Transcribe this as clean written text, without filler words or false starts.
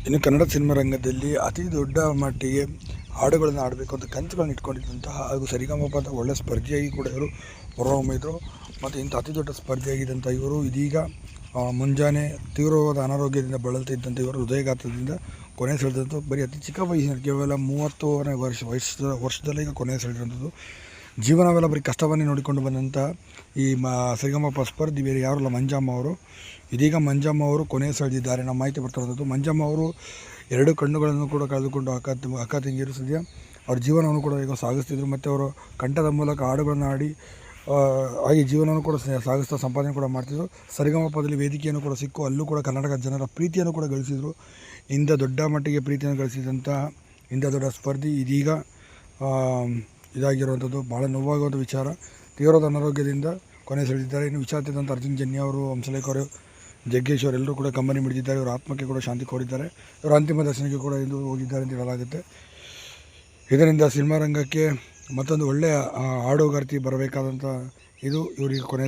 ಇನ್ನು ಕನ್ನಡ ಸಿನಿಮಾ ರಂಗದಲ್ಲಿ ಅತಿ ದೊಡ್ಡ ಮಟ್ಟಿಗೆ ಹಾಡುಗಳನ್ನು ಆಡಬೇಕು ಅಂತ ಕನಸುಗಳನ್ನು ಇಟ್ಕೊಂಡಿದ್ದಂತಹ ಹಾಗೂ ಸರಿಗಮಪದ ಒಳ್ಳೆಯ ಸ್ಪರ್ಧಿಯಾಗಿ ಕೂಡ ಇವರು ಹೊರಹೊಮ್ಮಿದ್ರು. ಮತ್ತು ಇಂಥ ಅತಿ ದೊಡ್ಡ ಸ್ಪರ್ಧಿಯಾಗಿದ್ದಂಥ ಇವರು ಇದೀಗ ಮುಂಜಾನೆ ತೀವ್ರವಾದ ಅನಾರೋಗ್ಯದಿಂದ ಬಳಲ್ತಿದ್ದಂಥ ಇವರು ಹೃದಯಘಾತದಿಂದ ಕೊನೆ ಸೆಳೆದಂಥ ಬರೀ ಅತಿ ಚಿಕ್ಕ ವಯಸ್ಸಿನ ಕೇವಲ 30ನೇ ವರ್ಷದಲ್ಲೇ ಈಗ ಕೊನೆ ಸೆಳೆದಿರುವಂಥದ್ದು. ಜೀವನವೆಲ್ಲ ಬರೀ ಕಷ್ಟವನ್ನೇ ನೋಡಿಕೊಂಡು ಬಂದಂಥ ಈ ಸರಿಗಮಪ ಸ್ಪರ್ಧಿ ಬೇರೆ ಯಾರಲ್ಲ, ಮಂಜಮ್ಮ ಅವರು. ಇದೀಗ ಮಂಜಮ್ಮ ಅವರು ಕೊನೆ ಸೆಳೆದಿದ್ದಾರೆ. ನಮ್ಮ ಮಾಹಿತಿ ಬರ್ತಿರೋದು, ಮಂಜಮ್ಮ ಅವರು 2 ಕಣ್ಣುಗಳನ್ನು ಕೂಡ ಕಳೆದುಕೊಂಡು ಅಕ್ಕ ತಂಗಿಯರು ಸದ್ಯ ಅವ್ರ ಜೀವನವನ್ನು ಕೂಡ ಈಗ ಸಾಗಿಸ್ತಿದ್ರು. ಮತ್ತು ಅವರು ಕಂಠದ ಮೂಲಕ ಹಾಡುಗಳನ್ನು ಆಡಿ ಹಾಗೆ ಜೀವನವನ್ನು ಕೂಡ ಸಾಗಿಸ್ತಾ ಸಂಪಾದನೆ ಕೂಡ ಮಾಡ್ತಿದ್ರು. ಸರಿಗಮಪದಲ್ಲಿ ವೇದಿಕೆಯನ್ನು ಕೂಡ ಸಿಕ್ಕು ಅಲ್ಲೂ ಕೂಡ ಕರ್ನಾಟಕ ಜನರ ಪ್ರೀತಿಯನ್ನು ಕೂಡ ಗಳಿಸಿದರು. ಇಂಥ ದೊಡ್ಡ ಮಟ್ಟಿಗೆ ಪ್ರೀತಿಯನ್ನು ಗಳಿಸಿದಂಥ ಇಂಥ ದೊಡ್ಡ ಸ್ಪರ್ಧಿ ಇದೀಗ ಇದಾಗಿರುವಂಥದ್ದು ಭಾಳ ನೋವಾಗುವಂಥ ವಿಚಾರ. ತೀವ್ರವಾದ ಅನಾರೋಗ್ಯದಿಂದ ಕೊನೆ ಸೆಳೆದಿದ್ದಾರೆ. ಇನ್ನು ವಿಚಾರ ತಿಳಿದಂಥ ಅರ್ಜುನ್ ಜನ್ಯ ಅವರು, ಹಂಸಲೇಖ ಅವರು, ಜಗ್ಗೇಶ್ ಅವರೆಲ್ಲರೂ ಕೂಡ ಕಂಬನಿ ಮಿಡಿದಿದ್ದಾರೆ. ಇವರ ಆತ್ಮಕ್ಕೆ ಕೂಡ ಶಾಂತಿ ಕೋರಿದ್ದಾರೆ. ಇವರು ಅಂತಿಮ ದರ್ಶನಕ್ಕೆ ಕೂಡ ಇಂದು ಹೋಗಿದ್ದಾರೆ ಅಂತ ಹೇಳಲಾಗುತ್ತೆ. ಇದರಿಂದ ಸಿನಿಮಾ ರಂಗಕ್ಕೆ ಮತ್ತೊಂದು ಒಳ್ಳೆಯ ಹಾಡುಗಾರ್ತಿ ಬರಬೇಕಾದಂಥ ಇದು ಇವರಿಗೆ ಕೊನೆ